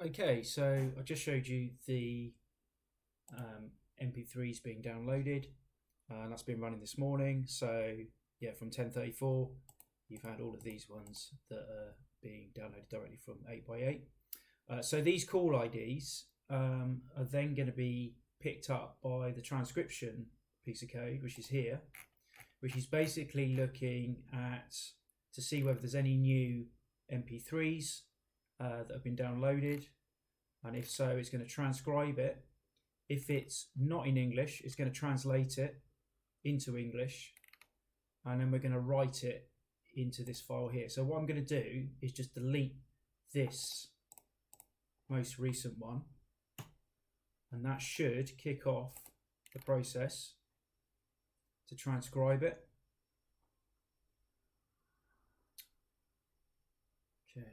Okay, so I just showed you the MP3s being downloaded, and that's been running this morning. So yeah, from 10:34, you've had all of these ones that are being downloaded directly from 8x8. So these call IDs are then going to be picked up by the transcription piece of code, which is here, which is basically looking at to see whether there's any new MP3s that have been downloaded, and if so, it's going to transcribe it. If it's not in English, it's going to translate it into English, and then we're going to write it into this file here. So what I'm going to do is just delete this most recent one, and that should kick off the process to transcribe it. Okay.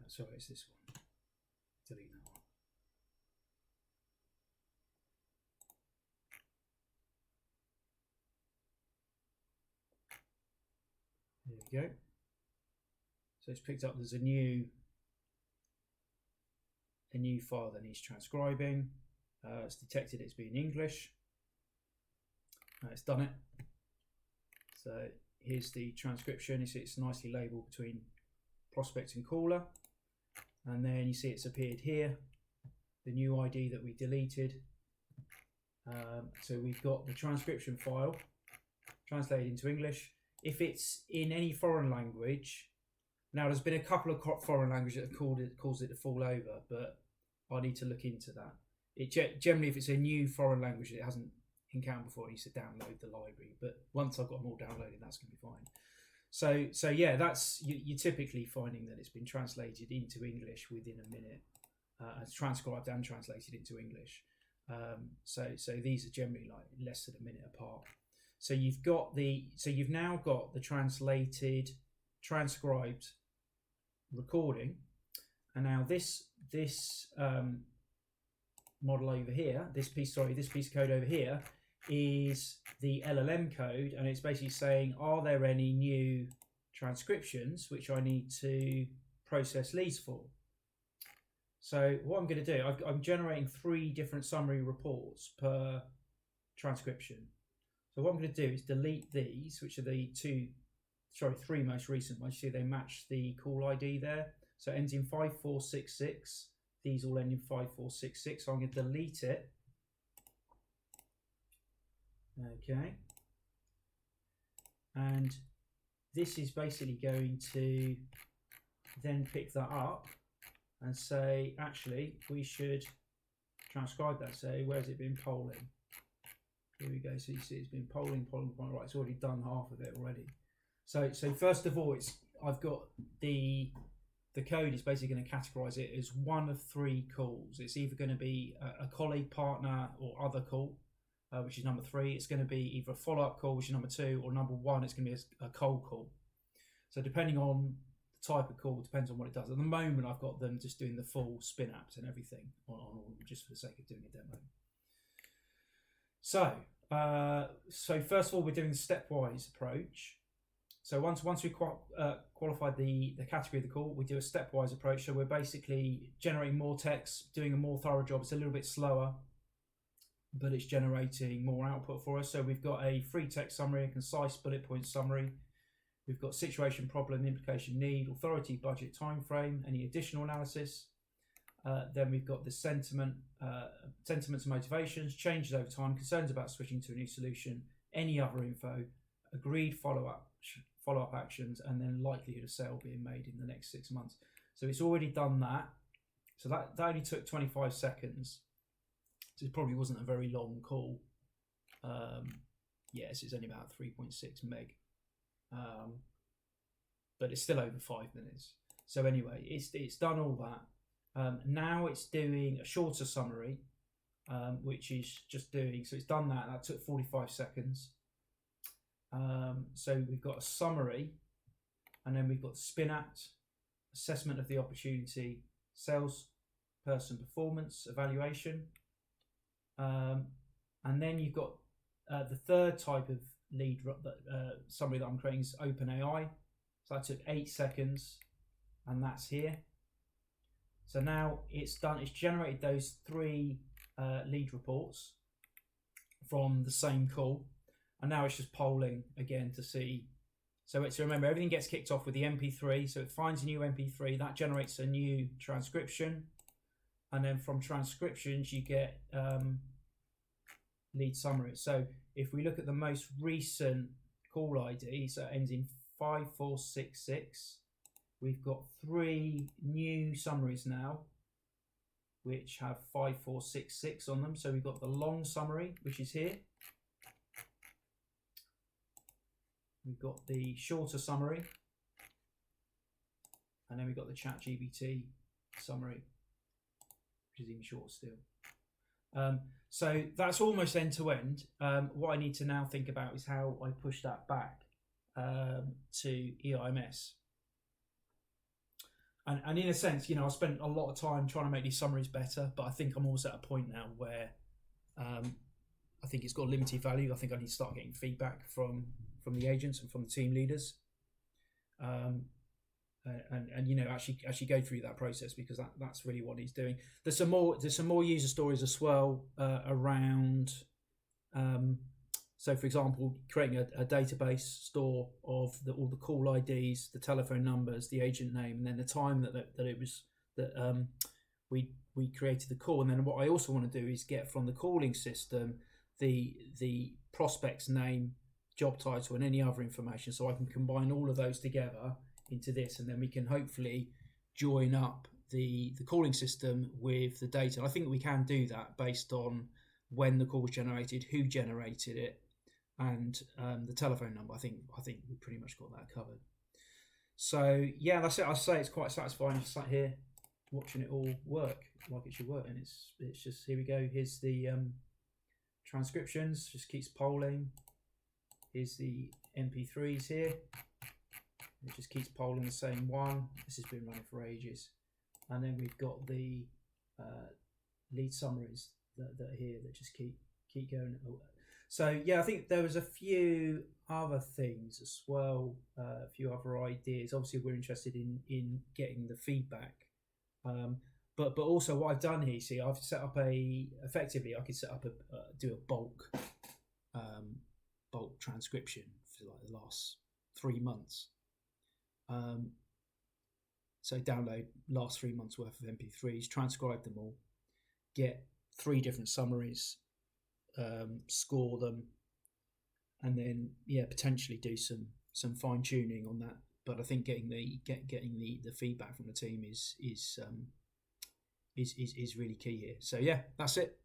Sorry, it's this one. Delete that one. There we go. So it's picked up. There's a new file that needs transcribing. It's detected it's been English. It's done it. So here's the transcription. You see it's nicely labeled between prospect and caller, and then you see it's appeared here, the new ID that we deleted. So we've got the transcription file translated into English. If it's in any foreign language, now there's been a couple of foreign languages that have caused it to fall over, but I need to look into that. Generally, if it's a new foreign language that it hasn't encountered before, it needs to download the library. But once I've got them all downloaded, that's going to be fine. So yeah, that's you're typically finding that it's been translated into English within a minute. It's transcribed and translated into English. So these are generally like less than a minute apart. So you've now got the transcribed recording, and now this model over here, this piece of code over here is the LLM code, and it's basically saying, are there any new transcriptions which I need to process leads for? So what I'm going to do, I'm generating 3 different summary reports per transcription. So what I'm going to do is delete these, which are the 3 most recent ones. You see they match the call ID there. So it ends in 5466. These all end in 5466. So I'm going to delete it. Okay. And this is basically going to then pick that up and say, actually, we should transcribe that. Say, where's it been polling? Here we go. So you see it's been polling. Right, it's already done half of it already. So first of all, I've got the code is basically going to categorize it as one of 3 calls. It's either going to be a colleague, partner, or other call, which is number 3. It's going to be either a follow-up call, which is number 2, or number 1, it's going to be a cold call. So depending on the type of call, depends on what it does. At the moment, I've got them just doing the full spin apps and everything on just for the sake of doing a demo. So first of all, we're doing the stepwise approach. So once we qualified the category of the call, we do a stepwise approach. So we're basically generating more text, doing a more thorough job. It's a little bit slower, but it's generating more output for us. So we've got a free text summary, a concise bullet point summary. We've got situation, problem, implication, need, authority, budget, time frame, any additional analysis. Then we've got the sentiments and motivations, changes over time, concerns about switching to a new solution, any other info, agreed follow-up actions, and then likelihood of sale being made in the next 6 months. So it's already done that. So that only took 25 seconds. So it probably wasn't a very long call. Yes, it's only about 3.6 meg. But it's still over 5 minutes. So anyway, it's done all that. Now it's doing a shorter summary, which is just doing, so it's done that. That took 45 seconds. So we've got a summary, and then we've got the spin act, assessment of the opportunity, salesperson performance evaluation, and then you've got the third type of lead summary that I'm creating is OpenAI. So that took 8 seconds, and that's here. So now it's done. It's generated those 3 lead reports from the same call, and now it's just polling again to see. So it's, remember, everything gets kicked off with the MP3. So it finds a new MP3 that generates a new transcription, and then from transcriptions you get lead summaries. So if we look at the most recent call ID, so it ends in 5466. We've got 3 new summaries now, which have 5466 on them. So we've got the long summary, which is here. We've got the shorter summary, and then we've got the ChatGPT summary, which is even shorter still. So that's almost end to end. What I need to now think about is how I push that back to EIMS. And in a sense, I spent a lot of time trying to make these summaries better, but I think I'm almost at a point now where I think it's got limited value. I think I need to start getting feedback from the agents and from the team leaders, and actually go through that process, because that's really what he's doing. There's some more user stories as well around. So, for example, creating a database store of all the call IDs, the telephone numbers, the agent name, and then the time that we created the call. And then what I also want to do is get from the calling system the prospect's name, job title, and any other information, so I can combine all of those together into this, and then we can hopefully join up the calling system with the data. And I think we can do that based on when the call was generated, who generated it, and the telephone number. I think we pretty much got that covered. So yeah, that's it. I say it's quite satisfying just sat here watching it all work like it should work, and it's just, here we go. Here's the transcriptions, just keeps polling. Here's the MP3s here. It just keeps polling the same one. This has been running for ages. And then we've got the lead summaries that are here that just keep going. So yeah, I think there was a few other things as well, a few other ideas. Obviously, we're interested in getting the feedback, but also what I've done here. See, I've set up effectively I could set up do a bulk transcription for like the last 3 months. So download last 3 months worth of MP3s, transcribe them all, get 3 different summaries, score them, and then potentially do some fine tuning on that. But I think getting the feedback from the team is really key here. So yeah, that's it.